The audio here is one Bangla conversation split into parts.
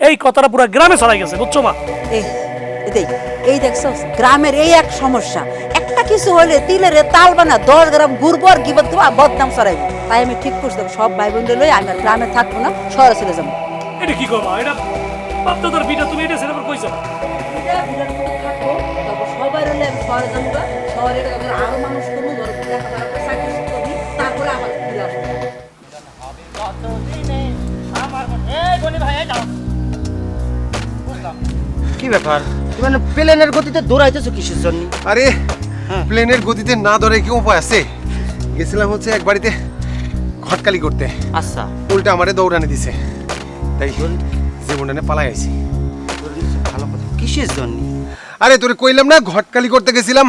এই কথাটা পুরো গ্রামে ছড়াই গেছে, বুঝছো মা? এই দেখছো গ্রামের এই এক সমস্যা, একটা কিছু হলে তিলের তাল বানা 10 গ্রাম গুড়বর গিবত দেবো বদনাম ছড়াইব। তাই আমি ঠিক করছি সব ভাই বোনদের লই আমি আর গ্রামে থাকবো না, শহরে চলে যাবো। এটা কি করবা? এটা বাপদাদার বিটা, তুমি এটা ছেড়ে আবার কই যাবা? সবাই রইলে আমি শহরে যাবো, শহরে আরো মানুষ করবো, তারপরে আবার ফিরে আসবো। কি ব্যাপার, তুমি মানে প্লেনের গতিতে দৌড়াইতেছো কিসের জন্য? আরে প্লেনের গতিতে না ধরে কি উপায় আছে? গেছিলাম হচ্ছে এক বাড়িতে ঘটকালি করতে, আচ্ছা উল্টা আমারে দৌড়ানি দিছে, তাই জীবনে পালাই আইছি। ভালো কথা, কিসের জন্য? আরে তোরে কইলাম না ঘটকালি করতে গেছিলাম,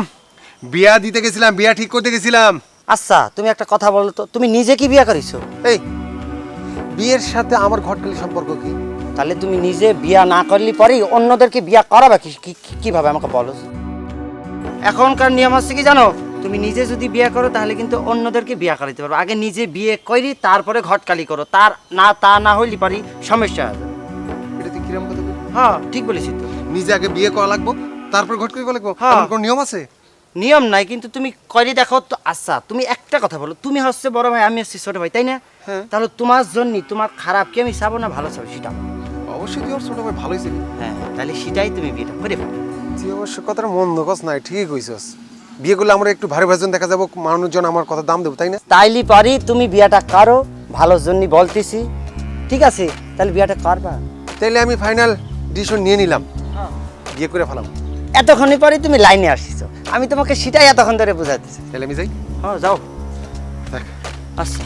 বিয়া দিতে গেছিলাম, বিয়া ঠিক করতে গেছিলাম। আচ্ছা তুমি একটা কথা বলো তো, তুমি নিজে কি বিয়ে করেছো? এই বিয়ের সাথে আমার ঘটকালি সম্পর্ক কি? তাহলে তুমি নিজে বিয়া না করলে পরেই অন্যদেরকে বিয়া করাবে কিভাবে আমাকে বলো। এখনকার নিয়ম হচ্ছে কি জানো, তুমি নিজে যদি বিয়ে করো তাহলে কিন্তু অন্যদেরকে বিয়া করাইতে পারবে। আগে নিজে বিয়ে করি তারপরে ঘটকালি করো, তা না হইলে পারি সমস্যা হবে। এটা তুই কিরম কথা বলছিস? হ্যাঁ ঠিক বলেছি তো। নিজে আগে বিয়ে করা লাগবো, তারপর ঘটকালি করা লাগবো? হ্যাঁ। এমন কোনো নিয়ম আছে? নিয়ম নাই, কিন্তু তুমি করে দেখো তো। আচ্ছা তুমি একটা কথা বলো, তুমি হচ্ছে বড় ভাই, আমি হচ্ছি ছোট ভাই, তাই না? হ্যাঁ। তাহলে তোমার জন্য তোমার খারাপ কি আমি চাবো না ভালো চাবো সেটা বলো। অবশ্যই তুই ওর ছোট ভাই, ভালোই ছিলি। হ্যাঁ তাহলে সেটাই তুমি বিয়েটা করে ফেলো। তুই অবশ্য কথাটা মন্দ কস নাই, ঠিকই কইছস। বিয়ে করলে আমরা একটু ভারী ভাজন দেখা যাবো, মানুষজন আমার কথা দাম দেবো, তাই না? তাইলে পারি তুমি বিয়েটা করো, ভালোর জন্য বলতেছি। ঠিক আছে তাহলে বিয়েটা করবা? তাইলে আমি ফাইনাল ডিসিশন নিয়ে নিলাম, বিয়ে করে ফেলাম। এতক্ষণই পরে তুমি লাইনে আসিছো, আমি তোমাকে সেটাই এতক্ষণ ধরে বোঝাতেছি। তাহলে আমি যাই। হ্যাঁ যাও। দেখ আচ্ছা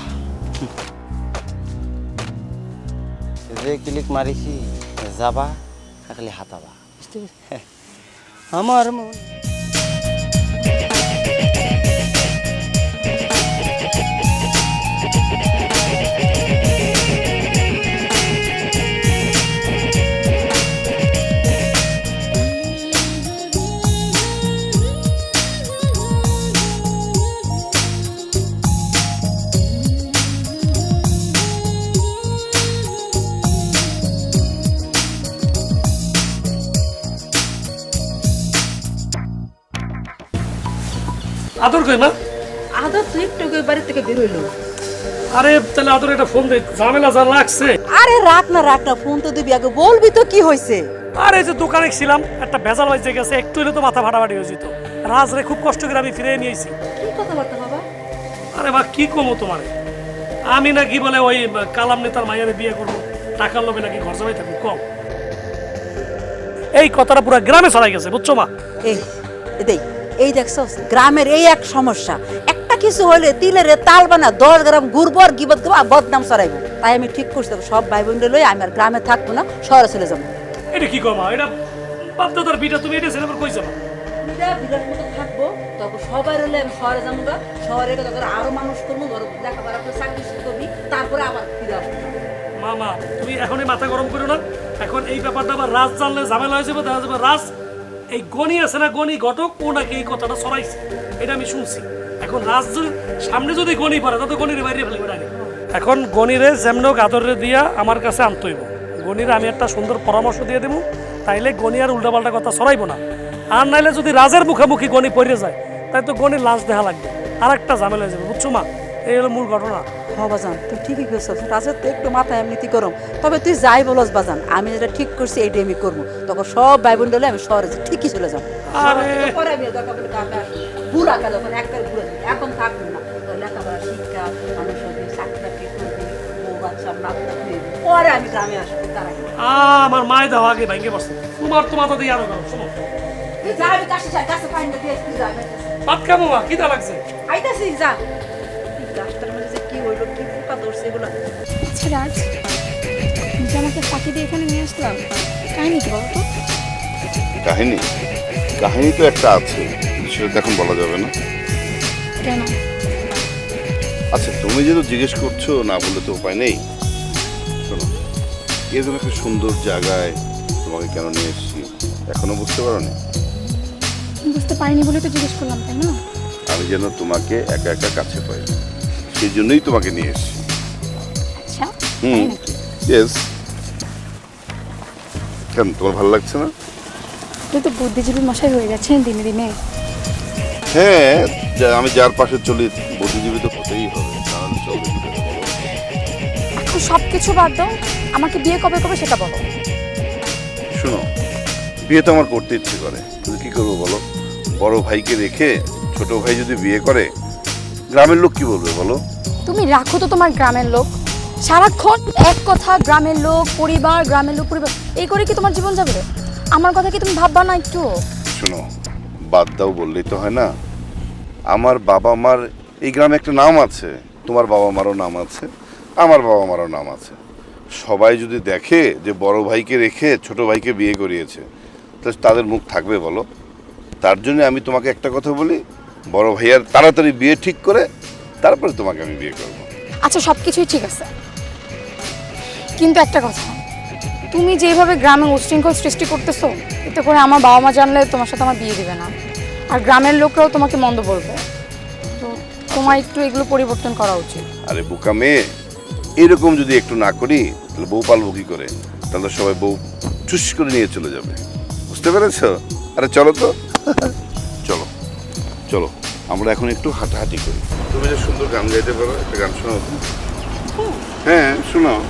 যে ক্লিক মারিছি যাবা খালি হাতাবা, বুঝতে পেরেছি? আমার মন আদর কই মা? আদর তুই একটু বাড়ি থেকে বেরোইলো। আরে তাহলে আদর একটা ফোন দে, ঝামেলা যা লাগছে। আরে রাখ না ফোন তো দিবি, আগে বলবি তো কি হয়েছে। আর এই যে দোকানে ছিলাম, একটা ভেজাল বাজে গেছে, একটু হলে তো মাথা ফাটাফাটি হয়ে যেত। রাজ রে খুব কষ্ট করে আমি ফিরে নিয়ে আইছি। কি কথাবার্তা বাবা? আরে মা কি কমো তোমারে, আমি নাকি বলে ওই কালাম নেতার মাইয়ারে বিয়ে করবো, টাকার লোভে নাকি ঘর জমাই থাকবো কম। এই কথাটা পুরো গ্রামে ছড়াই গেছে, বুঝছো মা? এই দেখছো গ্রামের এই এক সমস্যা, একটা কিছু হলে তিলের তাল বানা 10 গ্রাম গুড়বর গিবত দেবো বদনাম ছড়াইব। তাই আমি ঠিক করছি সব ভাই বোনদের লই আমি আর গ্রামে থাকবো না, শহরে চলে যাবো। এটা কি কমা? এটা বাপদাদার বিটা, তুমি এটা ছেড়ে আবার কই যাবা? থাকবো তখন সবাই রইলে আমি শহরে যাবো, শহরে আরো মানুষ করবো, লেখাপড়া করে চাকরি করবি, তারপরে আবার ফিরে আসবো। মামা তুমি এখনই মাথা গরম করো না, এখন এই ব্যাপারটা আবার রাজ জানলে ঝামেলা হয়ে যাবে। দেখা যাবে রাজ এই গণি আছে না, গণি ঘটক, ও নাকি এই কথাটা ছড়াইছে, এটা আমি শুনছি। এখন রাজ সামনে যদি গণি পড়ে তাতে গণির বাইরে ফেলে বেড়ায়। এখন গণিরে যেমন আদরে দিয়া আমার কাছে আনতে হইব। গণিরে আমি একটা সুন্দর পরামর্শ দিয়ে দেবো, তাইলে গণি আর উল্টাপাল্টা কথা ছড়াইব না। আর নাইলে যদি রাজের মুখোমুখি গণি পড়ে যায়, তাই তো গণির লাশ দেখা লাগবে, আর একটা ঝামেলা হয়ে যাবে, বুঝছো মা? এই হলো মূল ঘটনা। বাজান তুই ঠিকই করছিস, রাজের তো একটু মাথায় এমনিতে গরম, তবে তুই যাই বলস বাজান, আমি যেটা ঠিক করছি এইটাই আমি করবো। তখন সব ভাই বোন দিলে আমি শহরে ঠিকই চলে যাবো। বুড়া কাজ একবার বুড়া এখন থাকবো না, লেখাপড়া শিক্ষা আমার সঙ্গে চাকরি টাকরি করবি, বউ বাচ্চা পরে আমি গ্রামে আসবো। তার আগে আমার মায়ের দেওয়া আগে ভাঙ্গে বসে, তোমার তো মাথা দিয়ে আরো গরম। শোনো তুই যা, আমি গাছে পানি দিয়ে তুই যা, ভাত খাবো মা, খিদা লাগছে। আইতাছি যা। গাছটার মধ্যে যে কি হইলো, কি পোকা ধরছে এগুলো। আচ্ছা রাজ, তুমি আমাকে ফাঁকি দিয়ে এখানে নিয়ে আসলাম, কাহিনী কি বলো তো? কাহিনী কাহিনী তো একটা আছে, সেটা তো এখন বলা যাবে না। কেন? আচ্ছা তুমি যেহেতু জিজ্ঞেস করছো, না বললে তো উপায় নেই। শোনো, এরকম একটা সুন্দর জায়গায় তোমাকে কেন নিয়ে এসেছি এখনো বুঝতে পারো না? বুঝতে পারিনি বলে তো জিজ্ঞেস করলাম, তাই না? আমি যেন তোমাকে একা একা কাছে পাই, সেই জন্যই তোমাকে নিয়ে এসেছি। আচ্ছা হুম, ইয়েস। কেন তোমার ভালো লাগছে না? তুই তো বুদ্ধিজীবী মশাই হয়ে যাচ্ছেন দিনে দিনে। হ্যাঁ, আমি যার পাশে চলি বুদ্ধিজীবী তো হতেই হবে, কারণ চলবে কি করে বলো? এখন সব কিছু বাদ দাও, আমাকে বিয়ে কবে কবে সেটা বলো। শোনো, বিয়ে তো আমার করতে ইচ্ছে করে, কিন্তু কি করবো বলো? বড় ভাইকে রেখে ছোট ভাই যদি বিয়ে করে গ্রামের লোক কি বলবে বলো? তুমি রাখো তো তোমার গ্রামের লোক, সারাক্ষণ এক কথা, গ্রামের লোক পরিবার, গ্রামের লোক পরিবার, এই করে কি তোমার জীবন যাবে? আমার কথা কি তুমি ভাববা না একটু? শোনো, বাদ দাও বললেই তো হয় না। আমার বাবা মার এই গ্রামে একটা নাম আছে, তোমার বাবা মারও নাম আছে, আমার বাবা মারও নাম আছে। সবাই যদি দেখে যে বড় ভাইকে রেখে ছোট ভাইকে বিয়ে করিয়েছে, তাহলে তাদের মুখ থাকবে বলো? তার জন্য আমি তোমাকে একটা কথা বলি, বড় ভাইয়ার তাড়াতাড়ি বিয়ে ঠিক করে তারপরে তোমাকে আমি বিয়ে করবো। আচ্ছা সব কিছুই ঠিক আছে, কিন্তু একটা কথা, তুমি যেভাবে গ্রামে উচ্ছৃঙ্খল সৃষ্টি করতেছো, এতে করে আমার বাবা মা জানলে তোমার সাথে আমার বিয়ে দিবে না, আর গ্রামের লোকরাও তোমাকে মন্দ বলবে। তো তোমার একটু এগুলো পরিবর্তন করা উচিত। আরে বোকা মেয়ে, এরকম যদি একটু না করি তাহলে বউ পালবো কি করে? তাহলে তো সবাই বউ চুস করে নিয়ে চলে যাবে, বুঝতে পেরেছ? আরে চলো তো চলো চলো, আমরা এখন একটু হাঁটাহাঁটি করি। তুমি যে সুন্দর গান গাইতে পারো, একটা গান শোনাও তো। হ্যাঁ শোনাও।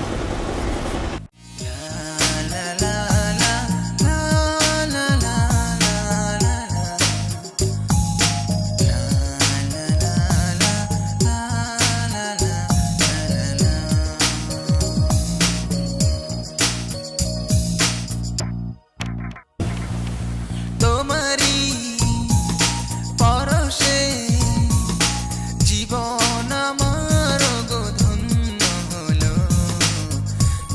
তোমারি পরশে জীবন আমার গো ধন্য হলো,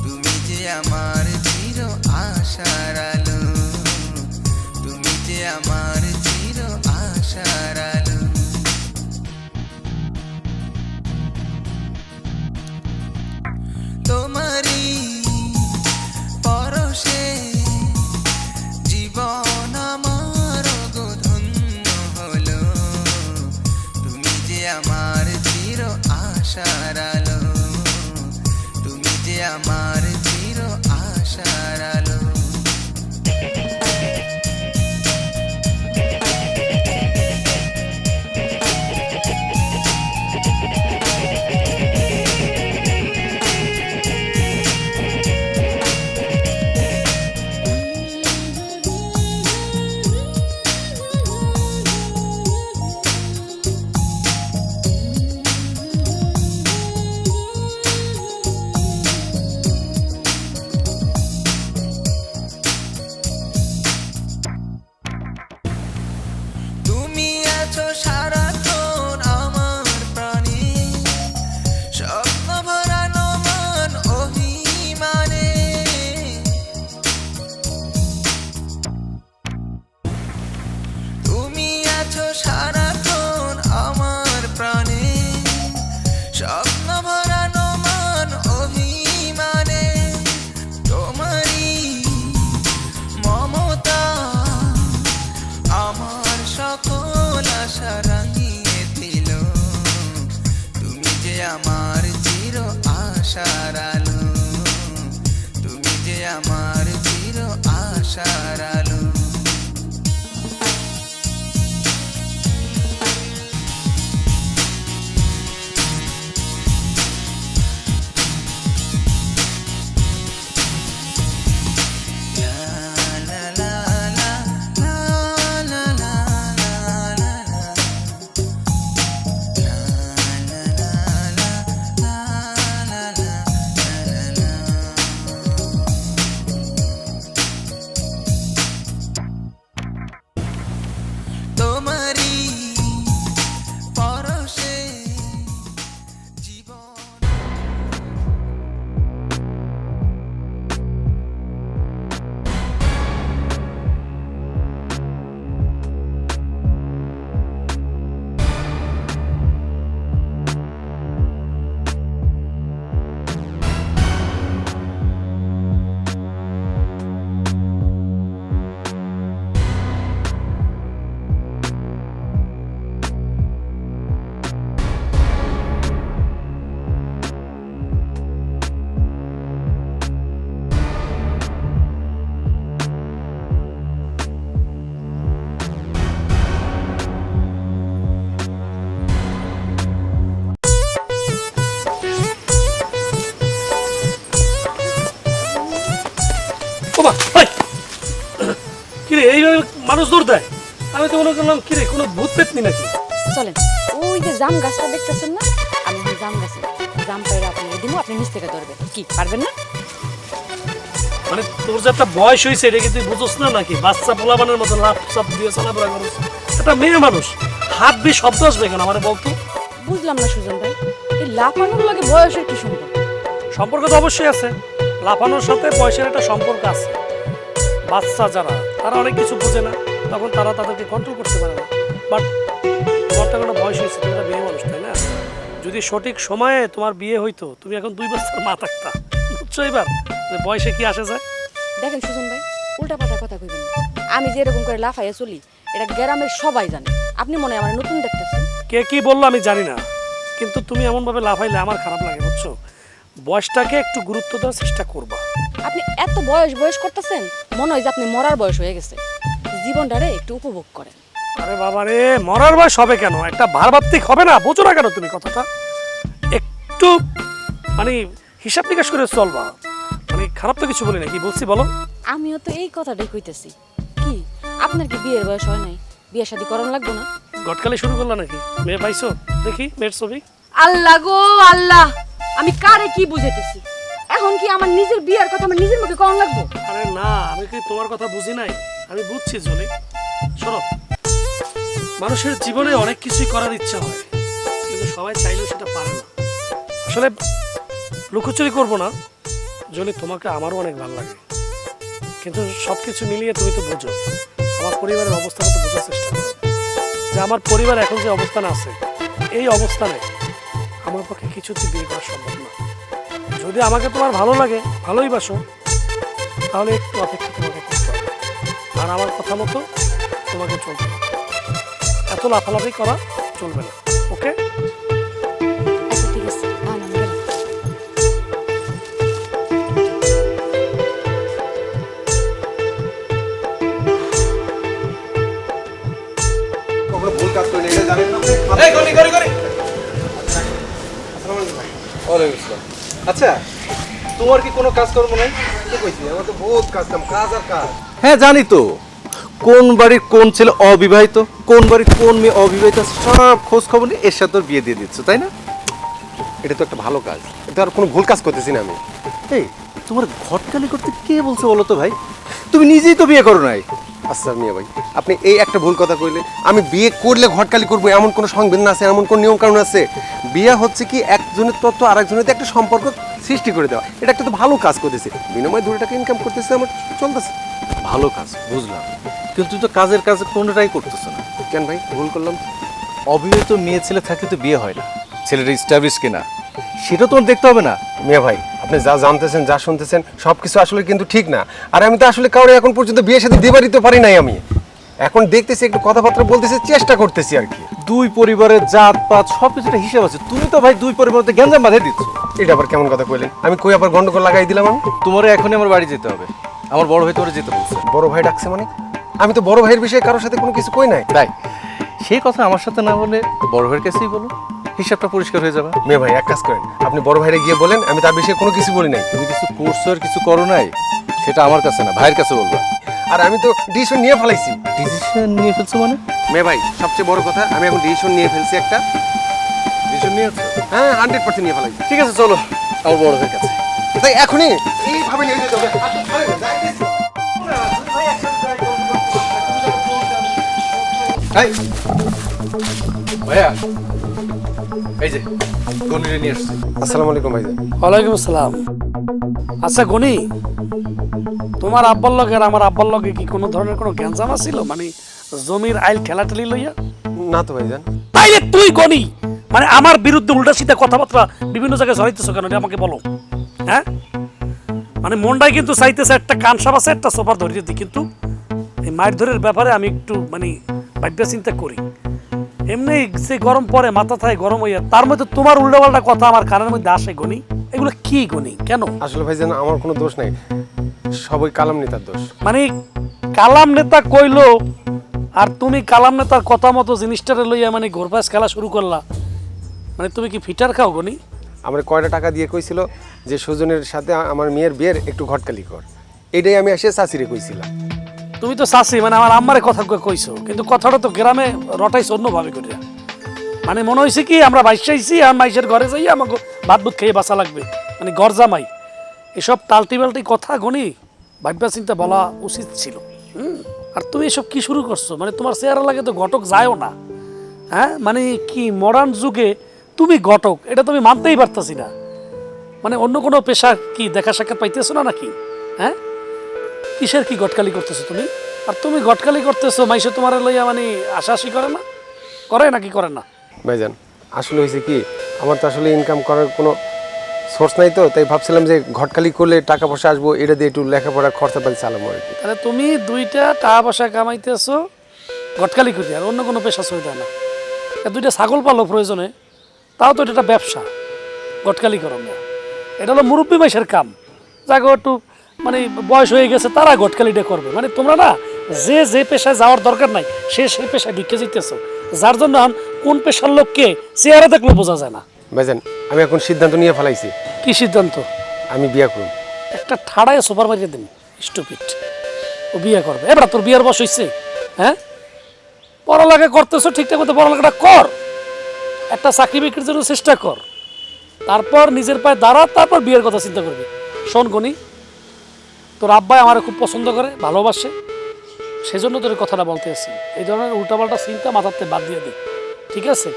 তুমি যে আমার চির আশার আলো, তুমি যে আমার চির আশার আলো। তোমারি পরশে জীবন আমার গো ধন্য হলো, তুমি যে আমার চির আশার আলো, তুমি যে আমার চির আশার আলো। তুমি আছো সারাক্ষণ আমার প্রাণে, স্বপ্ন ভরানো মন অভিমানে। তুমি আছো সারাক্ষণ আমার প্রাণে, স্বপ্ন ভরানো মন অভিমানে। তোমারই মমতা আমার সকল আশা রাঙিয়ে দিল, তুমি যে আমার চির আশার আলো, তুমি যে আমার চির আশার আলো। মানুষ দূর দেয়। আমি তো মনে করলাম কি রে কোনো ভূত পেতনি নাকি। চলেন, ওই যে জাম গাছটা দেখতেছেন না, আমি ওই জাম গাছে জাম পাইরা আপনাকে দিব, আপনি নিচ থেকে ধরবেন। কি পারবেন না? মানে তোর যে একটা বয়স হয়েছে এটা কি তুই বুঝোস না নাকি? বাচ্চা পোলাবানের মতো লাফ চাপ দিয়ে চলাফেরা করছ। একটা মেয়ে মানুষ, হাত দিয়ে শব্দ আসবে কেন আমার বলতো? বুঝলাম না সুজন ভাই, এই লাফানোর লাগে বয়সের কি সম্পর্ক? সম্পর্ক তো অবশ্যই আছে, লাফানোর সাথে বয়সের একটা সম্পর্ক আছে। বাচ্চা যারা তারা অনেক কিছু বোঝে না, তখন তারা তাদেরকে কন্ট্রোল করতে পারে না। বাট তোমার তো একটা বয়স হয়েছে, তুমি একটা মেয়ে মানুষ, তাই না? যদি সঠিক সময়ে তোমার বিয়ে হইতো, তুমি এখন 2 বছর মা থাকতা। বুঝছো এবার যে বয়সে কি আসে যায়? দেখেন সুজন ভাই, উল্টা পাল্টা কথা কইবেন না। আমি যে এরকম করে লাফাইয়া চলি, এটা গ্রামের সবাই জানে। আপনি মনে হয় আমার নতুন দেখতেছেন। কে কি বললো আমি জানি না, কিন্তু তুমি এমনভাবে লাফাইলে আমার খারাপ লাগে, বুঝছো? বয়সটাকে একটু গুরুত্ব দেওয়ার চেষ্টা করবা। আপনি এত বয়স করতেছেন, মনে হয় যে আপনি মরার বয়স হয়ে গেছে। জীবনটারে একটু উপভোগ করেন। আরে বাবা রে, মরার বয়স হবে কেন? একটা ভারবাত্তিক হবে না? বোঝো না কেন তুমি কথাটা? একটু মানে হিসাব নিকাশ করে চলবা। মানে খারাপ তো কিছু বলি না, কি বলছি বলো? আমিও তো এই কথাটাই কইতেছি। কি আপনার কি বিয়ের বয়স হয় নাই? বিয়ে শাদী করানো লাগবে না? গটকালি শুরু করলা নাকি? মেয়ে পাইছো? দেখি মেয়ের ছবি। আল্লাহ গো আল্লাহ, আমি কারে কি বুঝাইতেছি? এখন কি আমার নিজের বিয়ের কথা আমার নিজের মুখে কম লাগবে? আরে না, আমি কি তোমার কথা বুঝি নাই? আমি বুঝছি জলি। শোনো, মানুষের জীবনে অনেক কিছুই করার ইচ্ছা হয়, কিন্তু সবাই চাইলেও সেটা পারে না। আসলে লুকোচুরি করবো না জলি, তোমাকে আমারও অনেক ভালো লাগে, কিন্তু সব কিছু মিলিয়ে তুমি তো বোঝো আমার পরিবারের অবস্থাটা তো বোঝার চেষ্টা করো, যে আমার পরিবার এখন যে অবস্থানে আছে, এই অবস্থানে আমার পক্ষে কিছুতে বিয়ে করা সম্ভব না। যদি আমাকে তোমার ভালো লাগে, ভালোই বাসো, তাহলে একটু অপেক্ষা তোমাকে করতে হবে, আর আমার কথা মতো তোমাকে চলতে হবে। এত লাফালাফি করা চলবে না, ওকে? আচ্ছা ঠিক আছে, আমি গেলাম। কখনো ভুল কাজ করি না, এটা জানেন না? এই গনি গনি গনি আসসালামু আলাইকুম ভাই। ওয়ালাইকুম আসসালাম। আচ্ছা, তোমার কি কোনো কাজ কর্ম নাই? কি কইছি, আমার তো বহুত কাজ কাম, কাজ আর কাজ। হ্যাঁ জানি তো, কোন বাড়ির কোন ছেলে অবিবাহিত, কোন বাড়ির কোন মেয়ে অবিবাহিত, সব খোঁজ খবর নিয়ে এর সাথে বিয়ে দিয়ে দিচ্ছ, তাই না? এটা তো একটা ভালো কাজ, এটা আর কোনো ভুল কাজ করতেছি না আমি। এই তোমার ঘটকালি করতে কে বলছে বলো তো ভাই? তুমি নিজেই তো বিয়ে করো নাই। আচ্ছা মিয়া ভাই, আপনি এই একটা ভুল কথা কইলে, আমি বিয়ে করলে ঘটকালি করবো এমন কোনো সংবিধান আছে, এমন কোনো নিয়ম কানুন আছে? বিয়ে হচ্ছে কি একজনের তত্ত্ব আরেকজনের একটা সম্পর্ক সৃষ্টি করে দেওয়া, এটা একটা তো ভালো কাজ করতেছে, বিনিময়ে 2 টাকা ইনকাম করতেছে, আমার চলতেছে। ভালো কাজ বুঝলাম, কিন্তু তুই তো কাজের কাজে কোনোটাই করতেছ না। কেন ভাই, ভুল করলাম? অবিবাহিত মেয়ে ছেলে থাকলে তো বিয়ে হয় না, ছেলেটা স্টাবলিশ কিনা সেটা তোমার দেখতে হবে না? মিয়া ভাই, আপনি যা জানতেছেন, যা শুনতেছেন, সব কিছু আসলে কিন্তু ঠিক না। আর আমি তো আসলে কাউরে এখন পর্যন্ত বিয়ের সাথে দিতে দিতে পারি নাই। আমি এখন দেখতেছি, একটু কথাবার্তা বলতেছি, চেষ্টা করতেছি আর কি। দুই পরিবারের জাত পাত সব কিছুটা হিসাব আছে, তুমি তো ভাই দুই পরিবারতে গ্যাঞ্জাম বাঁধে দিচ্ছ। এটা আবার কেমন কথা কইলেন? আমি কই আবার গন্ডগোল লাগাই দিলাম? আমি তোমার এখনই আমার বাড়ি যেতে হবে, আমার বড় ভাই তোরে যেতে বলছে। বড় ভাই ডাকছে মানে? আমি তো বড় ভাইয়ের বিষয়ে কারোর সাথে কোনো কিছু কই নাই। তাই সেই কথা আমার সাথে না বলে বড় ভাইয়ের কাছেই বলো, হিসাবটা পরিষ্কার হয়ে যাবে। মেয়ে ভাই, এক কাজ করেন, আপনি বড় ভাইরে গিয়ে বলেন আমি তার বিষয়ে কোনো কিছু বলি নাই। তুমি কিছু করছো আর কিছু করো নাই, সেটা আমার কাছে না, ভাইয়ের কাছে বলবা। আর আমি তো ডিসিশন নিয়ে ফেলাইছি। ডিসিশন নিয়ে ফেলছো মানে? মেয়ে ভাই, সবচেয়ে বড় কথা, আমি এখন ডিসিশন নিয়ে ফেলছি একটা। ডিসিশন নিয়েছো? হ্যাঁ, 100% নিয়ে ফেলাইছি। ঠিক আছে চলো আমার বড় ভাইয়ের কাছে। তাই এখনই এইভাবে নিয়ে যেতে হবে। আপনি ছাড়েন না, যাইতেছি। এই ভাইয়া, এই যে গনিরে নিয়ে আসছি। আসসালামু আলাইকুম ভাইজান। ওয়ালাইকুম আসসালাম। আচ্ছা গনি, তোমার আব্বার লগে আর আমার আব্বার লগে কি কোনো ধরনের কোনো গ্যাঞ্জাম ছিল? মানে জমির আইল ঠেলাঠেলি লইয়া? না তো ভাইজান। তাইলে তুই গনি মানে আমার বিরুদ্ধে উল্টা সিধা কথাবার্তা বিভিন্ন জায়গায় জড়াইতেছো কেন, এটা আমাকে বলো। হ্যাঁ, মানে মনটাই কিন্তু চাইতেছে একটা কান সাপ আছে, একটা সোফার ধরিয়ে দিই, কিন্তু এই মায়ের ধরের ব্যাপারে আমি একটু মানে ভাবনা চিন্তা করি। এমনি যে গরম পরে মাথা থাকে গরম হইয়া, তার মধ্যে তোমার উল্টাপাল্টা কথা আমার কানের মধ্যে আসে গনি। এগুলো কি গনি, কেন? আসলে ভাইজান আমার কোনো দোষ নাই, সবই কালাম নেতার দোষ। মানে কালাম নেতা কইলো আর তুমি কালাম নেতার কথা মতো জিনিসটারে লইয়া মানে ঘোরপাস খেলা শুরু করলা। মানে তুমি কি ফিটার খাও গনি? আমার কয়টা টাকা দিয়ে কইছিল যে সুজনের সাথে আমার মেয়ের বিয়ের একটু ঘটকালি কর, এটাই আমি এসে চাচিরে কইছিলাম। তুমি তো চাষি মানে আমার আম্মারে কথা কইছো, কিন্তু কথাটা তো গ্রামে রটাইছো অন্যভাবে করিয়া। মানে মনে হয়েছে কি আমরা বাইসাইছি আর মাইসের ঘরে যাই আমাকে ভাত বুত খেয়ে বাঁচা লাগবে, মানে ঘর জামাই। এসব টাল্টি বাল্টি কথা গনি ভাববা চিন্তা বলা উচিত ছিল। আর তুমি এসব কি শুরু করছো? মানে তোমার চেহারা লাগে তো ঘটক যায়ও না। হ্যাঁ মানে কি মডার্ন যুগে তুমি ঘটক, এটা তুমি মানতেই পারতাছি না। মানে অন্য কোনো পেশা কি দেখা সাক্ষাৎ পাইতেছো না নাকি? হ্যাঁ কিসের কি গটকালি করতেছো তুমি? আর তুমি গটকালি করতেছো মাইসে তোমার লইয়া মানে আশাআশি করে না, করে নাকি করে না? ভাইজান আসলে হয়েছে কি, আমার তো আসলে ইনকাম করার কোনো সোর্স নাই, তো তাই ভাবছিলাম যে ঘটকালি করলে টাকা পয়সা আসবো, এটা দিয়ে একটু লেখাপড়া খরচা পাতি চালাবো আর কি। তাহলে তুমি দুইটা টাকা পয়সা কামাইতেছো গটকালি করি, আর অন্য কোনো পেশা চলতে না। দুইটা ছাগল পালো প্রয়োজনে, তাও তো এটা একটা ব্যবসা। গটকালি করো না, এটা হলো মুরব্বী মাইসের কাম। যাকে একটু মানে বয়স হয়ে গেছে তারা গটকালিটা করবে। মানে তোমরা না যে যে পেশায় যাওয়ার দরকার নাই সে সেই পেশায় ঢুকে যেতেছো, যার জন্য কোন পেশার লোককে চেহারা দেখলে বোঝা যায় না। ভাইজান আমি এখন সিদ্ধান্ত নিয়ে ফেলাইছি। কি সিদ্ধান্ত? আমি বিয়া করব। একটা ঠাড়ায় সুপার মারিয়ে দিন, স্টুপিড। ও বিয়ে করবে? এবার তোর বিয়ের বয়স হয়েছে? হ্যাঁ পড়ালেখা করতেছো ঠিকঠাক মতো পড়ালেখাটা কর, একটা চাকরি বিক্রির জন্য চেষ্টা কর, তারপর নিজের পায়ে দাঁড়া, তারপর বিয়ের কথা চিন্তা করবি। শোন গনি, তোর আব্বাই আমার খুব পছন্দ করে, ভালোবাসে, সেজন্য তোর কথাটা বলতে আসি। এই ধরনের উল্টাপাল্টা চিন্তা মাথাতে বাদ দিয়ে দে, ঠিক আছে?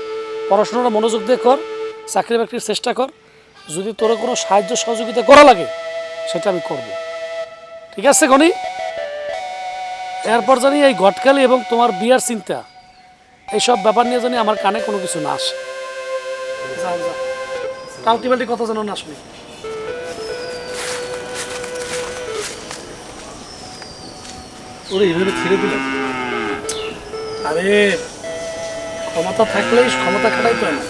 পড়াশোনাটা মনোযোগ দিয়ে কর, চাকরি বাকরির চেষ্টা কর। যদি তোর কোনো সাহায্য সহযোগিতা করা লাগে সেটা আমি করব, ঠিক আছে গনি? এরপর জানি এই ঘটকালি এবং তোমার বিয়ার চিন্তা এইসব ব্যাপার নিয়ে জানি আমার কানে কোনো কিছু না আসে। যাও যাও, টাল্টিবাল্টি কথা যেন না শুনি। ওরে এভাবে ছেড়ে দিলাম। আরে ক্ষমতা থাকলেই ক্ষমতা খাটাইতে হয় না,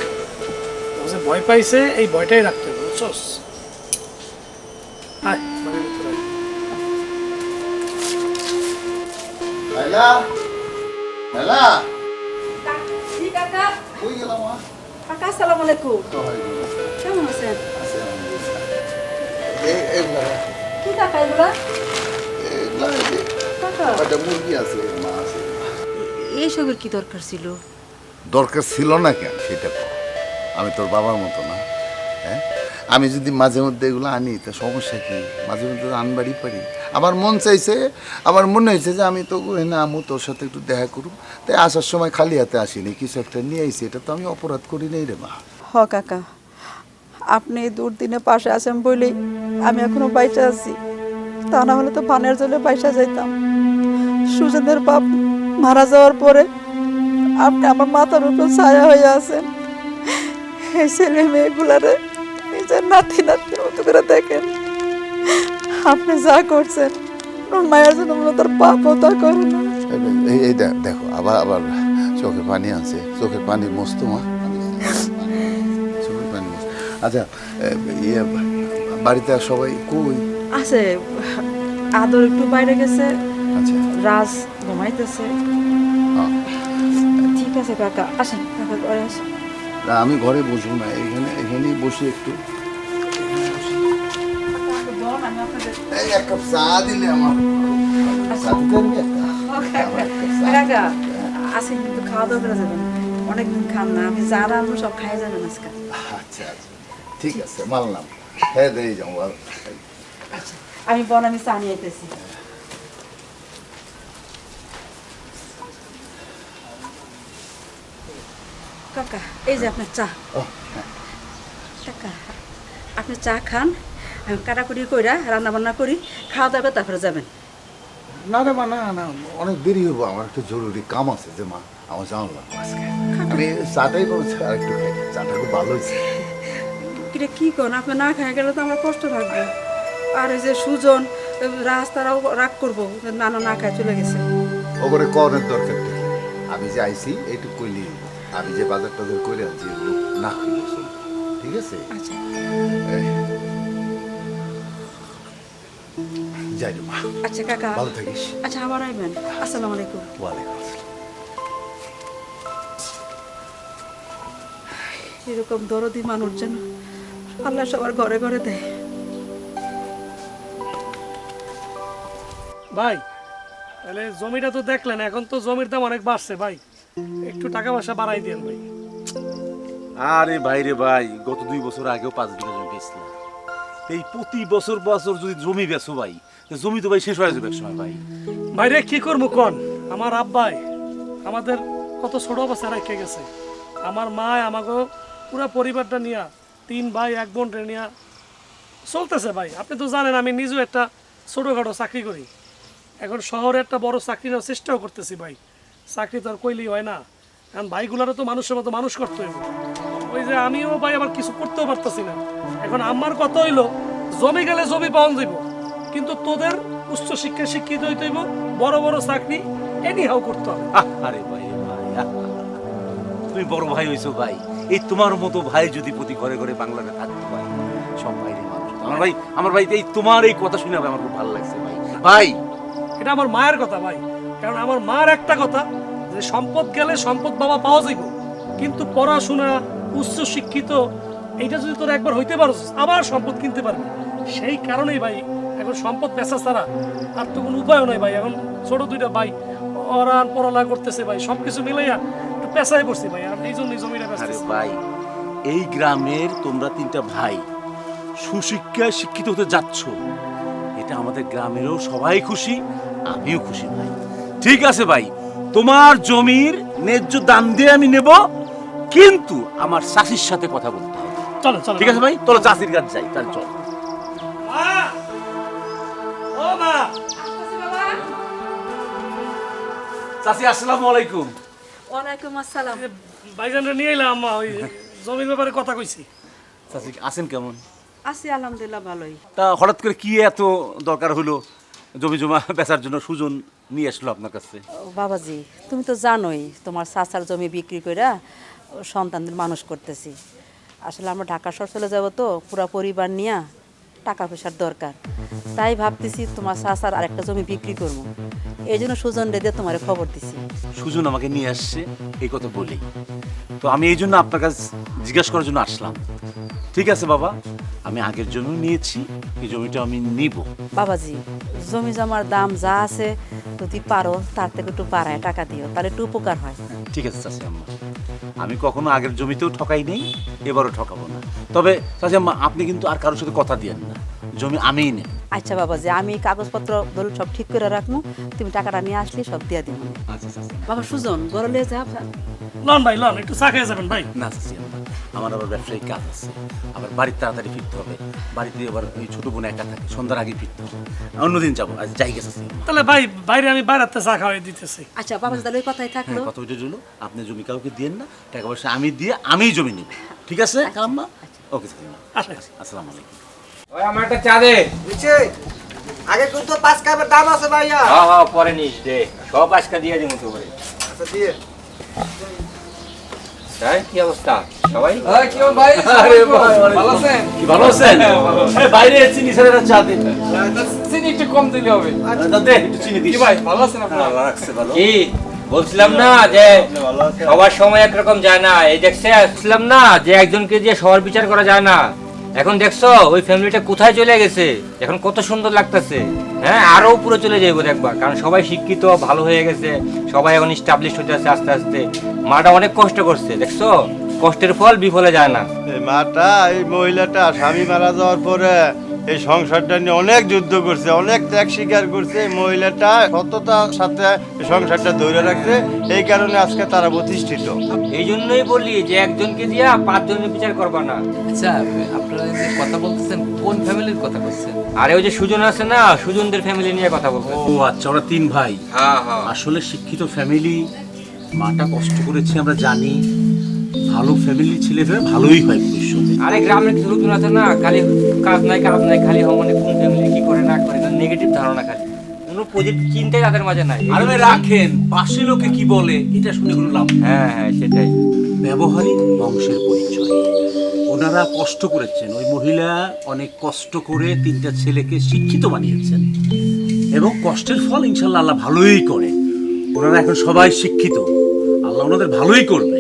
ও যে ভয় পাইছে এই ভয়টাই রাখতে হবে, বুঝছস? আয় বাড়ির ভিতরে আয়। লাইলা, লাইলা, জি কাকা। কই গেলাম মা? কাকা আসসালামু আলাইকুম। কেমন আছেন? এগুলা কি কাকা এগুলা? এগুলা এই যে কাকা কয়টা মুরগি আছে, মা আছে। এইসবের কি দরকার ছিল? দরকার ছিল না কেন সেটা কর। আমি তোর বাবার মতো না, হ্যাঁ? আমি যদি মাঝে মধ্যে এগুলো আনি তা সমস্যা কি? মাঝে মধ্যে আনবারই পারি। আমার মন চাইছে, আমার মনে হয়েছে যে আমি তো না আমু তোর সাথে একটু দেখা করুম, তাই আসার সময় খালি হাতে আসিনি, কিছু একটা নিয়ে আইছি। এটা তো আমি অপরাধ করি নাই রে মা। হ কাকা, আপনি দুর্দিনে পাশে আছেন বলেই আমি এখনো বাইচা আছি, তা না হলে তো পানের জলে বাইসা যাইতাম। সুজনের বাপ মারা যাওয়ার পরে আপনি আমার মাথার উপর ছায়া হয়ে আছেন। এই ছেলে মেয়েগুলারে নিজের নাতি নাতির মতো করে দেখেন। আপনি যা করছেন ওর মায়ের জন্য মনে তার পাপও তা করে না। এই দেখো আবার আবার চোখে পানি আছে, চোখের পানি মস্ত মা, চোখের পানি মস্ত। আচ্ছা ইয়ে বাড়িতে আর সবাই কই? আছে, আদর একটু বাইরে গেছে, আচ্ছা রাজ ঘুমাইতেছে। হ্যাঁ। ঠিক আছে কাকা, আসেন কাকা ঘরে আসেন। না, আমি ঘরে বসবো না, এখানেই বসি একটু। এই এক কাপ চা দিলে আমার চা দিতে পারবি একটা? আমার এক কাপ চা। কাকা আসেন, কিন্তু খাওয়া দাওয়া করে যাবেন, অনেকদিন খান না, আমি যা রাখবো সব খাই যাবেন আজকে। আচ্ছা আচ্ছা ঠিক আছে মানলাম। হ্যাঁ দিয়ে যাও। আমি বনামি চা নিয়ে আইতেছি। কাকা এই যে আপনার চা। কাকা আপনি চা খান, আমি কাটাকুটি কইরা রান্না বান্না করি, খাওয়া দাওয়া করে তারপরে যাবেন। না রে মা, না না অনেক দেরি হবো, আমার একটা জরুরি কাম আছে যে মা, আমার জানলাম আজকে। আমি চাটাই করেছি আর একটু খাই, চাটা খুব ভালো হয়েছে। কিরে কি করেন, আপনি না খাই গেলে তো আমার কষ্ট থাকবে। আর এই যে সুজন রাজ তারাও রাগ করবো, নানা না খায় চলে গেছে। ওপরে কনের দরকার নেই, আমি যে আইসি এইটুকু কইলি, আমি যে বাজার টাজার করে আনছি এগুলো না খাইলে চলবে। ঠিক আছে আচ্ছা এই, যাই রে মা, আচ্ছা কাকা, ভালো থাকিস। আচ্ছা আবার আইবেন। আসসালামু আলাইকুম। ওয়ালাইকুম আসসালাম। এরকম দরদি মানুষ যেন আল্লাহ সবার ঘরে ঘরে দেয়। ভাই তাহলে জমিটা তো দেখলেন, এখন তো জমির দাম অনেক বাড়ছে ভাই, একটু টাকা পয়সা বাড়াই দেন ভাই। আরে ভাই রে ভাই, গত 2 বছর আগেও 5 বিঘা জমি বেচলাম। এই প্রতি বছর বছর যদি জমি বেচো ভাই, তো জমি তো ভাই শেষ হয়ে যাবে এক সময় ভাই। ভাইরে কি করবো কোন, আমার আব্বাই আমাদের কত ছোট অবস্থা রেখে গেছে, আমার মা আমাকে পুরো পরিবারটা নিয়ে 3 ভাই 1 বোন নিয়ে চলতেছে ভাই। আপনি তো জানেন আমি নিজেও একটা ছোটোখাটো চাকরি করি, এখন শহরে একটা বড় চাকরি নেওয়ার চেষ্টাও করতেছি ভাই। চাকরি তো আর কইলেই হয় না, কারণ ভাইগুলারও তো মানুষের মতো মানুষ করতে হইব। ওই যে আমিও ভাই আবার কিছু করতেও পারতেছি না। এখন আমার কথা হইলো জমি গেলে জমি পাওয়া যাইব, কিন্তু তোদের উচ্চ শিক্ষায় শিক্ষিত হইতে হইব, বড় বড় চাকরি এনিহাও করতে হবে। আরে ভাই রে ভাই, তুমি বড় ভাই হইছো ভাই। এই তোমার মতো ভাই যদি প্রতি ঘরে ঘরে বাংলাতে থাকতো ভাই, সব ভাইরে মানুষ। আমার ভাই এই তোমার এই কথা শুনে আমার খুব ভালো লাগছে ভাই। ভাই এটা আমার মায়ের কথা ভাই, কারণ আমার মার একটা কথা যে সম্পদ গেলে সম্পদ বাবা পাওয়া যাইব, কিন্তু পড়াশোনা উচ্চ শিক্ষিত এইটা যদি তোরা একবার হইতে পারো আবার সম্পদ কিনতে পারবি। সেই কারণেই ভাই এখন সম্পদ পেশা ছাড়া আর তো কোনো উপায়ও নাই ভাই। এখন ছোট 2টা ভাই ওরা পড়ালেখা করতেছে ভাই, সবকিছু মিলাইয়া একটু পেশায় পড়ছি ভাই, আর এই জন্যই জমিটা আরে বেচতেছি। ভাই, এই গ্রামের তোমরা 3টা ভাই সুশিক্ষায় শিক্ষিত হতে যাচ্ছ, এটা আমাদের গ্রামেরও সবাই খুশি, আমিও খুশি ভাই। ঠিক আছে ভাই, তোমার জমির ন্যায্য দাম দিয়ে আমি নেব, কিন্তু আমার চাষির সাথে কথা বলতে হবে। চলো চলো ঠিক আছে ভাই, চলো চাষির কাছে যাই, তাহলে চল। মা! ও মা! চাষি আসসালামু আলাইকুম। ওয়ালাইকুম আসসালাম। ভাইজানরা নিয়ে এলাম আম্মা, ওই জমির ব্যাপারে কথা কইছি। চাষি আছেন কেমন? আছি আলহামদুলিল্লাহ ভালোই। তা হঠাৎ করে কি এত দরকার হলো জমি জমা বেচার জন্য সুজন নিয়ে আসলো আপনার কাছে? ও বাবাজি, তুমি তো জানোই তোমার চাচার জমি বিক্রি কইরা সন্তানদের মানুষ করতেছি। আসলে আমরা ঢাকা শহর চলে যাব তো, পুরো পরিবার নিয়ে টাকা পয়সার দরকার, তাই ভাবতেছি তোমার চাচার আরেকটা জমি বিক্রি করবো। এই জন্য সুজন রেদে তোমার খবর দিছি। সুজন আমাকে নিয়ে আসছে এই কথা বলেই, তো আমি এই জন্য আপনার কাছে জিজ্ঞাসা করার জন্য আসলাম। ঠিক আছে বাবা, আমি আগের জমি নিয়েছি, এই জমিটা আমি নিব। বাবাজি, জমি জমার দাম যা আছে যদি পারো তার থেকে একটু বাড়ায় টাকা দিও, তাহলে একটু উপকার হয়। ঠিক আছে চাচি আম্মা, আমি কখনো আগের জমিতেও ঠকাই নেই, এবারও ঠকাবো না। তবে চাচি আম্মা, আপনি কিন্তু আর কারোর সাথে কথা দিয়েন না, জমি আমিই নেব। আচ্ছা বাবাজি, আমি কাগজপত্র দলিল সব ঠিক করে রাখবো, তুমি টাকাটা নিয়ে আসলে সব দিয়ে দিব। আচ্ছা চাচি। বাবা সুজন, গরলে যা। লন ভাই লন, একটু চা খেয়ে যাবেন ভাই। না চাচি আম্মা, আমার আবার ব্যবসায়িক কাজ আছে, আবার বাড়িতে তাড়াতাড়ি ফিরতে হবে। বাড়িতে আবার ওই ছোট বোন একা থাকে, সন্ধ্যার আগে ফিরতে হবে। অন্যদিন যাবো, আজ যাই গেছে চাচি আম্মা। তাহলে ভাই বাইরে আমি বাইরাতে চা খাওয়াই দিতেছি। আচ্ছা বাবাজি, তাহলে ওই কথাই থাকলো। হ্যাঁ, কথা ওইটার জন্য আপনি জমি কাউকে দিয়েন না, টাকা পয়সা আমি দিয়ে আমিই জমি নেব। ঠিক আছে আম্মা? ওকে চাচি আম্মা, আচ্ছা। আসসালামু আলাইকুম। ওই আমার একটা চা দে। আগে কিন্তু 5 কাপের দাম আছে ভাইয়া। হ্যাঁ হ্যাঁ, পরে নিস দে, সব আজকে দিয়ে দিব তো করে। আচ্ছা দিয়ে। তাই কি অবস্থা সবাই? কি ভালো আছেন? আরে বাইরে চিনি ছাড়া চা দিন। চিনি একটু কম দিলে হবে। আচ্ছা দে, একটু চিনি দিস। ভাই ভালো আছেন আপনারা? ভালো রাখছে, ভালো। কি বলছিলাম না যে সবার সময় একরকম যায় না, এই দেখছে বলছিলাম না যে একজনকে দিয়ে সবার বিচার করা যায় না। এখন দেখছো ওই ফ্যামিলিটা কোথায় চলে গেছে, এখন কত সুন্দর লাগতেছে। হ্যাঁ, আরো উপরে চলে যাইবো দেখবা, কারণ সবাই শিক্ষিত ভালো হয়ে গেছে, সবাই এখন স্টাবলিশ হতে আছে আস্তে আস্তে। মাটা অনেক কষ্ট করছে, দেখছো কষ্টের ফল বিফলে যায় না। এই মাটা, এই মহিলাটা স্বামী মারা যাওয়ার পরে এই সংসারটা নিয়ে অনেক যুদ্ধ করছে, অনেক ত্যাগ স্বীকার করছে। এই মহিলাটা সততার সাথে এই সংসারটা ধরে রাখছে, এই কারণে আজকে তারা প্রতিষ্ঠিত। এই জন্যই বলি যে একজনকে দিয়া 5 জনের বিচার করবা না। আচ্ছা, আপনারা যে কথা বলতেছেন কোন ফ্যামিলির কথা বলছেন? আরে ওই যে সুজন আছে না, সুজনদের ফ্যামিলি নিয়ে কথা বলবো। ও আচ্ছা, ওরা 3 ভাই। হ্যাঁ হ্যাঁ, আসলে শিক্ষিত ফ্যামিলি, মাটা কষ্ট করেছে আমরা জানি, ভালো ফ্যামিলি ছেলেরা ভালোই হয় ভবিষ্যতে। আরে গ্রামের কিছু লোকজন আছে না, খালি কাজ নাই কাজ নাই, খালি মানে কোন ফ্যামিলি কি করে না করে, নেগেটিভ ধারণা, খালি কোনো পজিটিভ চিন্তাই তাদের মাঝে নাই। আরে ভাই রাখেন, পাশে লোকে কি বলে এটা শুনে কোনো লাভ নেই। হ্যাঁ হ্যাঁ, সেটাই। ব্যবহারিক বংশের পরিচয়, ওনারা কষ্ট করেছেন, ওই মহিলা অনেক কষ্ট করে 3টা ছেলেকে শিক্ষিত বানিয়েছেন, এবং কষ্টের ফল ইনশাল্লাহ আল্লাহ ভালোই করে। ওনারা এখন সবাই শিক্ষিত, আল্লাহ ওনাদের ভালোই করবে।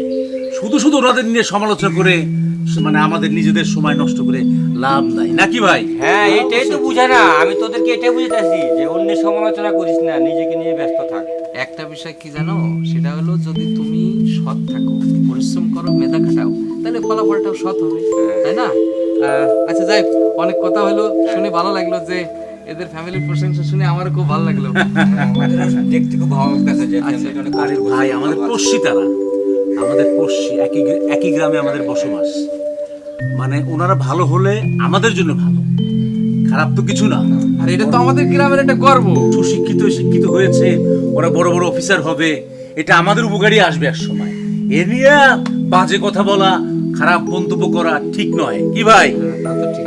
শুধু শুধু ওনাদের নিয়ে সমালোচনা করে মানে আমাদের নিজেদের সময় নষ্ট করে লাভ নাই নাকি ভাই? হ্যাঁ এটাই তো বুঝে না, আমি তোদেরকে এটাই বুঝাইতেছি যে অন্যের সমালোচনা করিস না, নিজেকে নিয়ে ব্যস্ত থাক। একটা বিষয় কি জানো, সেটা হলো যদি তুমি সৎ থাকো, পরিশ্রম করো, মেধা খাটাও, তাহলে ফলাফলটাও সৎ হবে, তাই না? আচ্ছা যাই হোক, অনেক কথা হলো, শুনে ভালো লাগলো যে এদের ফ্যামিলির প্রশংসা শুনে আমারও খুব ভালো লাগলো। দেখতে খুব ভালো লাগতেছে যে আচ্ছা, family টা অনেক আরে কষ্ট ভাই, করছে। আমাদের পড়শি তারা, আমাদের পড়শি, একই গ্রামে আমাদের বসবাস, মানে ওনারা ভালো হলে আমাদের জন্য ভালো, খারাপ তো কিছু না। আর এটা তো আমাদের গ্রামের একটা গর্ব। সুশিক্ষিত শিক্ষিত হয়েছে, ওরা বড় বড় অফিসার হবে, এটা আমাদের উপকারী আসবে এক সময়। এ নিয়ে বাজে কথা বলা, খারাপ মন্তব্য করা ঠিক নয়, কি ভাই?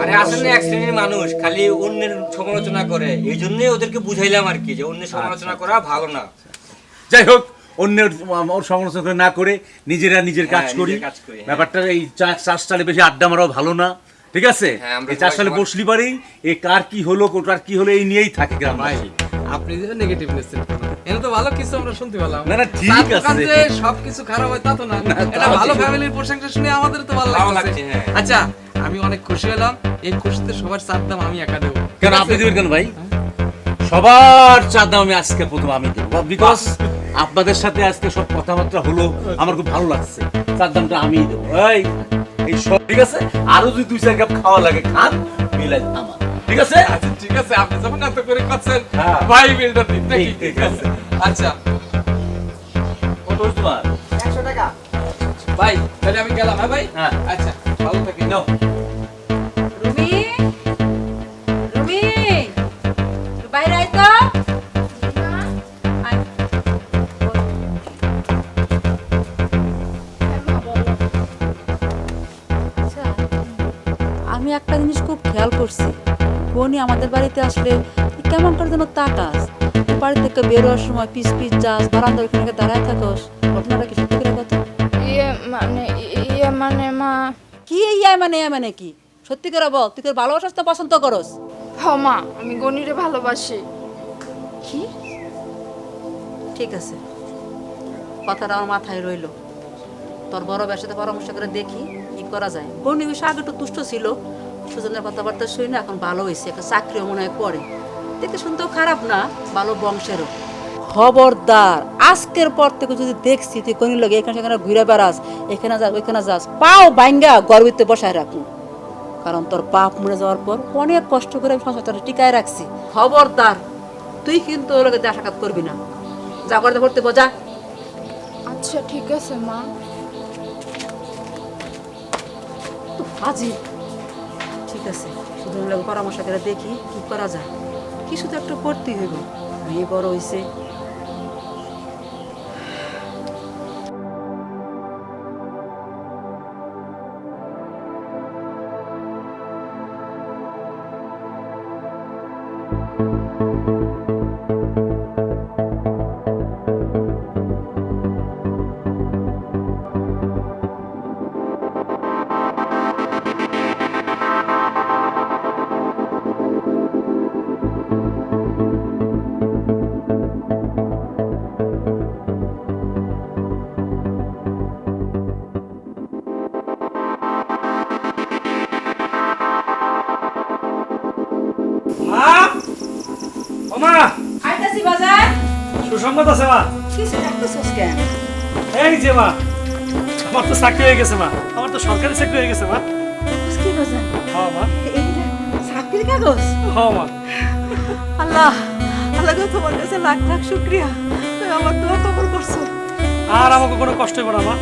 আরে আসলে এক শ্রেণীর মানুষ খালি অন্যের সমালোচনা করে, এই জন্যই ওদেরকে বুঝাইলাম আর কি যে অন্যের সমালোচনা করা ভালো না। যাই হোক, অন্যের ওর সমালোচনা না করে নিজেরা নিজের কাজ হ্যাঁ, করি। নিজের কাজ করি, হ্যাঁ। ব্যাপারটা এই চাষ চালে বেশি আড্ডা মারাও ভালো না, ঠিক আছে? হ্যাঁ, আমরা এই চাষ চালে সবাই বসলি পারেই এ কার কি হলো, কোটার কি হলো, এই নিয়েই থাকে গ্রামবাসী। আপনি যে নেগেটিভ নিচ্ছেন, এনে তো ভালো কিছু আমরা শুনতে পেলাম। না, না, ঠিক তার দোকান আছে। যে সবকিছু খারাপ হয় তা তো না, এটা ভালো ফ্যামিলির প্রশংসা শুনে আমাদের তো ভালো ভালো লাগছে। লাগছে, হ্যাঁ। আচ্ছা, আমি অনেক খুশি হলাম, এই খুশিতে সবার চার দাম আমি একা দেবো। কেন আপনি দেবেন কেন ভাই? সবার চাঁদ দাম আমি আজকে প্রথম আমি দেবো, বিকজ আপনাদের সাথে আজকে সব কথাবার্তা হলো, আমার খুব ভালো লাগছে। চাঁদ দামটা আমিই দেবো। এই সব ঠিক আছে, আরো যদি 2-4 কাপ খাওয়া লাগে খান, মিলাই আমার, ঠিক আছে? আচ্ছা ঠিক আছে, আপনি যখন এত করে করছেন, হ্যাঁ। ভাই বিলটা দিন নাকি? ঠিক ঠিক আছে, আছে। আচ্ছা কত হয়েছে তোমার? 100 টাকা। ভাই, তাহলে আমি গেলাম। হ্যাঁ ভাই, হ্যাঁ। আচ্ছা ভালো থাকি। নাও। রুমি, রুমি, একটু বাইরে আয় তো। আয়। আচ্ছা, আমি একটা জিনিস খুব খেয়াল করছি, বোনই আমাদের বাড়িতে আসলে তুই কেমন করে যেন তাকাস, বাড়ি থেকে বেরোয়ার সময় পিস পিস যাস, বারান্দার ওখানে দাঁড়ায় থাকস, ঘটনাটা কি সত্যি করে কথা? ইয়ে মানে মা, কি মানে কি সত্যি করে বল, তুই তোর ভালোবাসাস তো পছন্দ করস? হ মা, আমি গণিরে ভালোবাসি। কি? ঠিক আছে, কথাটা আমার মাথায় রইল। তোর বড় ভাইয়ের সাথে পরামর্শ করে দেখি কি করা যায়। গণি বিষয় আগে একটু তুষ্ট ছিল, সুজনের কথাবার্তা শুনি না, এখন ভালো হয়েছে, একটা চাকরিও মনে হয় করে, দেখতে শুনতেও খারাপ না, ভালো বংশেরও। খবরদার, আজকের পর থেকে যদি দেখছি তুই কোন লোক এখানে সেখানে ঘুরে বেড়াস, এখানে যাস ওইখানে যাস, পাও বাইঙ্গা গর্বিতে বসায় রাখুন, কারণ তোর বাপ মরে যাওয়ার পর অনেক কষ্ট করে আমি সংসারটা টিকায় রাখছি। খবরদার, তুই কিন্তু ওর লোকে দেখা সাক্ষাৎ করবি না, যা করতে পড়তে বোঝা। আচ্ছা ঠিক আছে মা। আজি ঠিক আছে, শুধু ওর লোকে পরামর্শ করে দেখি কি করা যায়, কিছু তো একটা করতেই হইব, মেয়ে বড় হয়েছে। মা, ও মা, আইতাছি বাজার। সুসংবাদ আছে মা। কিছু ডাকতেছস কেন? এই যে মা, আমার তো চাকরি হয়ে গেছে মা, আমার তো সরকারি চাকরি হয়ে গেছে মা। কি বাজার? হ্যাঁ মা, এই চাকরির কাগজ? হ্যাঁ মা। আল্লাহ, আল্লাহ গো, তোমার কাছে লাখ লাখ শুকরিয়া, তুই আমার দোয়া কবুল করছো। আর আমাকে কোনো কষ্ট হবে না মা,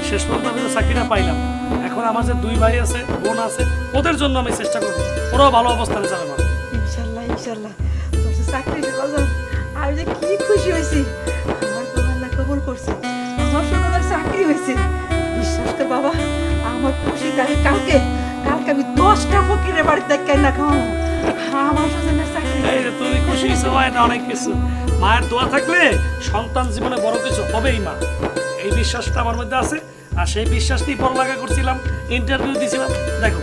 শেষ পর্যন্ত আমি তো চাকরিটা পাইলাম। এখন আমার যে 2 ভাই আছে, বোন আছে, ওদের জন্য আমি চেষ্টা করবো, ওরাও ভালো অবস্থানে যাবে মা। ইনশাল্লাহ ইনশাল্লাহ, তোর যে চাকরি বাজার, আমি যে কি খুশি হয়েছি, আমার তো আল্লাহ কবুল করছে, আমার সোনার চাকরি হয়েছে। বিশ্বাস কর বাবা, আমার খুশি কালকে আমি 10টা ফকিরের বাড়িতে কেনা খাওয়াবো, আমার সোনার চাকরি। এই যে তুমি খুশি হয়েছো মা, এটা অনেক কিছু। মায়ের দোয়া থাকলে সন্তান জীবনে বড় কিছু হবেই মা, এই বিশ্বাসটা আমার মধ্যে আছে। আর সেই বিশ্বাস নিয়ে পড়ালেখা করছিলাম, ইন্টারভিউ দিয়েছিলাম, দেখো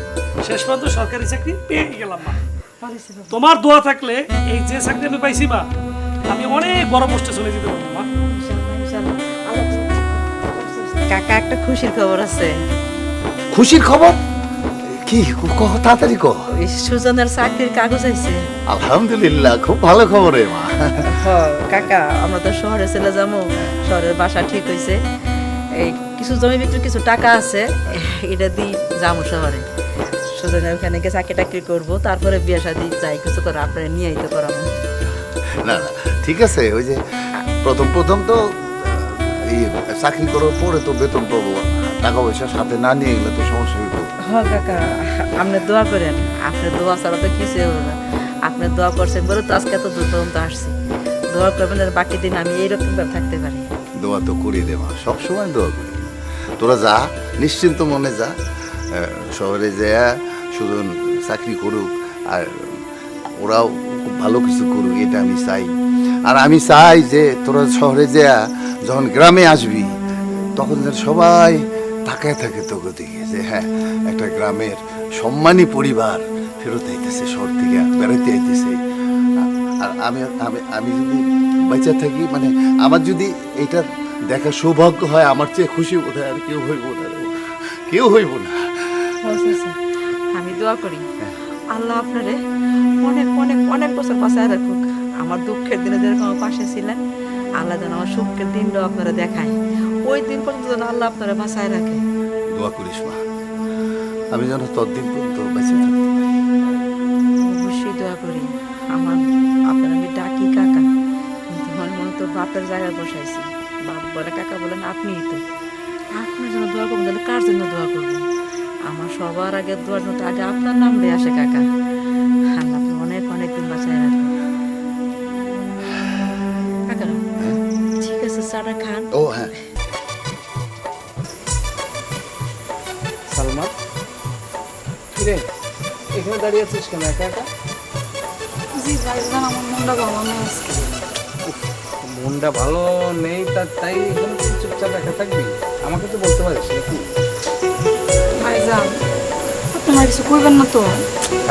শেষ পর্যন্ত সরকারি চাকরি পেয়ে গেলাম মা। তোমার দোয়া থাকলে এই যে চাকরি আমি পাইছি মা, আমি অনেক বড় পোস্টে চলে যেতে পারবো মা। ইনশাল্লাহ ইনশাল্লাহ, আল্লাহ কাকা একটা খুশির খবর আছে। খুশির খবর কি কহ, তাড়াতাড়ি কহ। ওই সুজনের চাকরির কাগজ আইছে। আলহামদুলিল্লাহ, খুব ভালো খবর রে মা। কাকা আমরা তো শহরে চলে যাবো, শহরের বাসা ঠিক হয়েছে, এই কিছু জমি বিক্রি কিছু টাকা আছে, এটা দিয়ে যাবো শহরে। সুজনের ওখানে গিয়ে চাকরি টাকরি করবো, তারপরে বিয়ে শাদী যাই কিছু করে আপনারা নিয়ে আইতে করাবো। না না ঠিক আছে, ওই যে প্রথম প্রথম তো এই চাকরি করার পরে তো বেতন পাবো, টাকা পয়সা সাথে না নিয়ে গেলে তো সমস্যা হইব। হ্যাঁ কাকা, আপনি দোয়া করেন, আপনার দোয়া ছাড়া তো কিছু হবে না। আপনি দোয়া করছেন বলে তো আজকে এত দূর পর্যন্ত আসছি। দোয়া করবেন আর বাকি দিন আমি এইরকম ভাবে থাকতে পারি। দোয়া তো করি রে মা, সবসময় দোয়া করি। তোরা যা, নিশ্চিন্ত মনে যা, শহরে যা সুজন চাকরি করুক আর ওরাও খুব ভালো কিছু করুক, এটা আমি চাই। আর আমি চাই যে তোরা শহরে যা যখন গ্রামে আসবি তখন যেন সবাই তাকায় থাকে তোকে দিকে, যে হ্যাঁ একটা গ্রামের সম্মানী পরিবার ফেরত আইতেছে, শহর থেকে বেড়াতে আইতেছে। আর আমি আমি আমি যদি বেঁচে থাকি, মানে আমার যদি এইটা দেখা সৌভাগ্য হয়, আমার চেয়ে খুশি বোধহয় আর কেউ হইব না, কেউ হইব না। আমি দোয়া করি আল্লাহ আপনারে অনেক অনেক অনেক বছর বাঁচায় রাখুক। আমার দুঃখের দিনে যেরকম আমার পাশে ছিলেন, আল্লাহ যেন আমার সুখের দিনটাও আপনারা দেখায়। ওই দিন পর্যন্ত যেন আল্লাহ আপনারা বাঁচায় রাখে। দোয়া করিস মা, আমি যেন ততদিন পর্যন্ত বেঁচে থাকতে পারি। অবশ্যই দোয়া করি। আমার আপনার আমি ডাকি কাকা, কিন্তু আমার মনে তো বাপের জায়গায় বসাইছি। বাপ বলে কাকা বলেন আপনিই তো, আপনার জন্য দোয়া করবেন, তাহলে কার জন্য দোয়া করবেন? আমার সবার আগে দোয়ার মতো আগে আপনার নাম দিয়ে আসে কাকা। আল্লাহ আপনি অনেক অনেক দিন বাঁচায় রাখবেন কাকা। ঠিক আছে, চাটা খান। ও হ্যাঁ, সালমা কিরে এখানে দাঁড়িয়ে আছিস কেন একা একা? জি ভাইজান, আমার মনটা ভালো নেই আজকে। মনটা ভালো নেই তাই এখানে তুই চুপচাপ একা থাকবি? আমাকে তো বলতে পারিস নাকি? ভাইজান আপনি আমার কিছু করবেন না তো?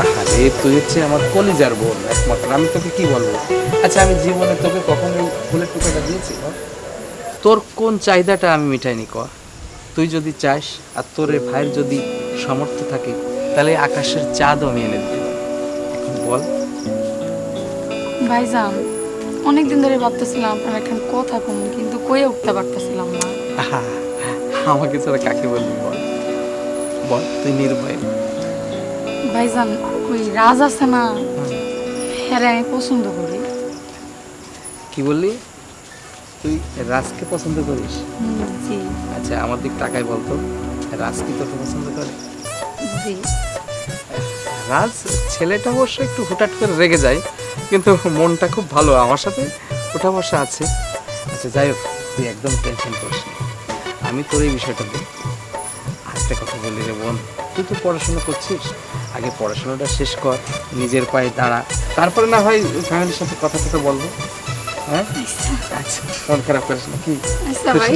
আরে তুই হচ্ছে আমার কলিজার বোন একমাত্র, আমি তোকে কি বলবো? আচ্ছা আমি জীবনে তোকে কখনো ফুলের টুকাটা দিয়েছি? তোর কোন চাহিদাটা আমি মিটাইনি কর? তুই যদি চাস আর তোর এই ভাইয়ের যদি সামর্থ্য থাকে তাহলে আকাশের চাঁদও আমি এনে দিতে পারি। এখন বল। ভাইজান অনেকদিন ধরে ভাবতেছিলাম আপনার এখন কথা কম, কিন্তু কয়ে উঠতে পারতেছিলাম না। আমাকে ছাড়া কাকে বলবি বল? বল তুই নির্ভয়। ভাইজান ওই রাজ আছে না, হ্যাঁ আমি পছন্দ করি। কি বললি? তুই রাজকে পছন্দ করিস? জি। আচ্ছা আমার দিক টাকায় বলতো, রাজ কি তোকে পছন্দ করে? জি। রাজ ছেলেটা অবশ্য একটু হুটহাট করে রেগে যায়, কিন্তু মনটা খুব ভালো, আমার সাথে ওঠা বসা আছে। আচ্ছা যাই হোক, তুই একদম টেনশন করিস না, আমি তোর এই বিষয়টা দেখব। আরেকটা কথা বলি রে বোন, তুই তো পড়াশোনা করছিস, আগে পড়াশোনাটা শেষ কর, নিজের পায়ে দাঁড়া, তারপরে না হয় ফ্যামিলির সাথে কথা কথা বলবো। হ্যাঁ আচ্ছা, মন খারাপ করিস না। কি আচ্ছা ভাই,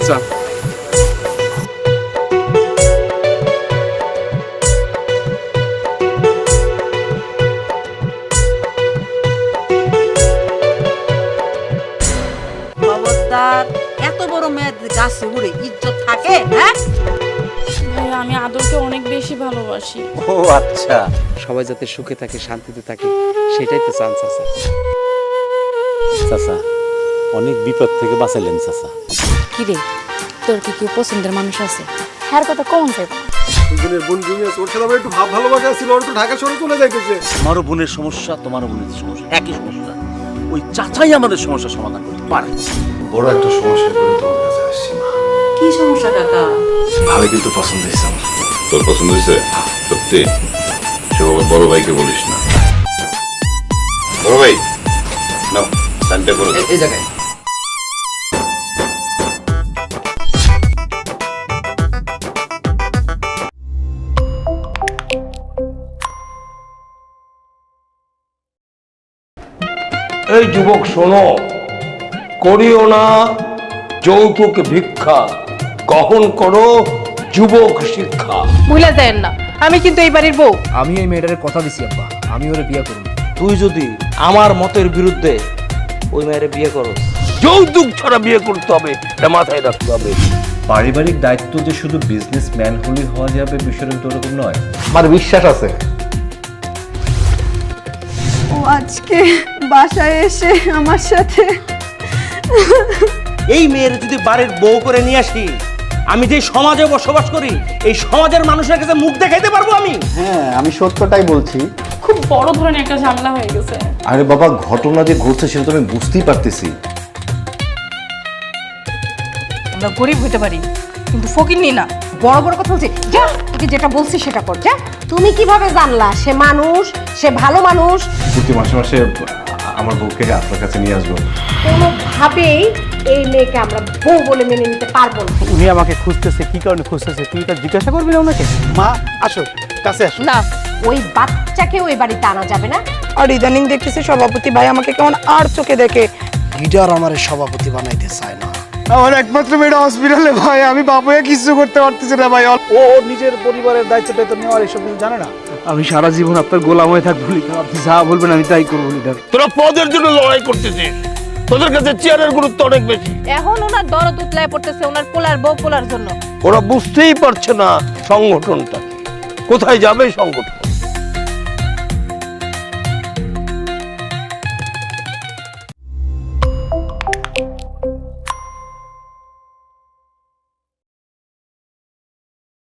চল। খবরদার, এত বড় মেয়ের গাছে উড়ে ইজ্জত থাকে? হ্যাঁ ভাই আমি আদরকে অনেক বেশি ভালোবাসি। ও আচ্ছা, সবাই যাতে সুখে থাকে শান্তিতে থাকে সেটাই তো চান চাচা। চাচা অনেক বিপদ থেকে বাঁচাইলেন চাচা। কি রে, তোর কি কেউ পছন্দের মানুষ আছে? হ্যার কথা কম চাইব। দুজনের বোন জমি আছে, ওর সাথে আমার একটু ভাব ভালোবাসা ছিল, ওর তো ঢাকা শহরে চলে যাইতেছে। আমারও বোনের সমস্যা, তোমারও বোনের সমস্যা, একই সমস্যা। ওই চাচাই আমাদের সমস্যার সমাধান করতে পারে। বড় একটা সমস্যা করে তোমার কাছে আসছি মা। কি সমস্যা কাকা? ভাবে কিন্তু পছন্দ হয়েছে আমার। তোর পছন্দ হয়েছে? সত্যি? সেভাবে বড় ভাইকে বলিস না। বড় ভাই নাও সাইনটা করে দে। এই জায়গায় এই যুবক শোনো, করিও না যৌতুক ভিক্ষা, গ্রহণ করো যুবক শিক্ষা। ভুলে দেন না, আমি কিন্তু এই বাড়ির বউ। আমি এই মেয়েটার কথা দিছি আব্বা, আমি ওরে বিয়ে করব। তুই যদি আমার মতের বিরুদ্ধে ওই মেয়ের বিয়ে করো যৌতুক ছাড়া বিয়ে করতে হবে, এটা মাথায় রাখতে হবে। পারিবারিক দায়িত্ব যে শুধু বিজনেসম্যান হলেই হওয়া যাবে বিষয়টা তো ওরকম নয়। আমার বিশ্বাস আছে। ও আজকে বাসায় এসে আমার সাথে এই মেয়ের যদি বাড়ির বউ করে নিয়ে আসি, আমি যে সমাজে বসবাস করি এই সমাজের মানুষের কাছে মুখ দেখাইতে পারবো আমি? হ্যাঁ, আমি সত্যটাই বলছি। খুব বড় ধরনের একটা ঝামেলা হয়ে গেছে। আরে বাবা, ঘটনা যে ঘটছে সেটা তো আমি বুঝতেই পারতেছি। আমরা গরিব হতে পারি কিন্তু ফকিরনি না। বড় বড় কথা বলছে, যা তোকে যেটা বলছি সেটা কর যা। তুমি কিভাবে জানলা সে মানুষ, সে ভালো মানুষ? প্রতি মাসে মাসে আমার বউকে আপনার কাছে নিয়ে আসবো। কোনোভাবেই এই মেয়েকে আমরা বউ বলে মেনে নিতে পারবো না। উনি আমাকে খুঁজতেছে, কি কারণে খুঁজতেছে তুই তা জিজ্ঞাসা করবি না ওনাকে? মা আসো, কাছে আসো। না, ওই বাচ্চাকে ওই বাড়িতে আনা যাবে না। আর ইদানিং দেখতেছি সভাপতি ভাই আমাকে কেমন আর চোখে দেখে। লিডার আমার সভাপতি বানাইতে চায় না। আমার একমাত্র মেয়েটা হসপিটালে ভাই, আমি বাবুকে কিছু করতে পারতেছি না ভাই। ও নিজের পরিবারের দায়িত্বটা তো নেওয়ার এসব কিছু জানে না। আমি সারা জীবন আপনার গোলাম হয়ে থাকবো লিডার, আপনি যা বলবেন আমি তাই করবো লিডার। তোরা পদের জন্য লড়াই করতেছিস, তোদের কাছে চেয়ারের গুরুত্ব অনেক বেশি। এখন ওনার দরদ উতলায় পড়তেছে ওনার পোলার বউ পোলার জন্য। ওরা বুঝতেই পারছে না সংগঠনটা কোথায় যাবে। সংগঠন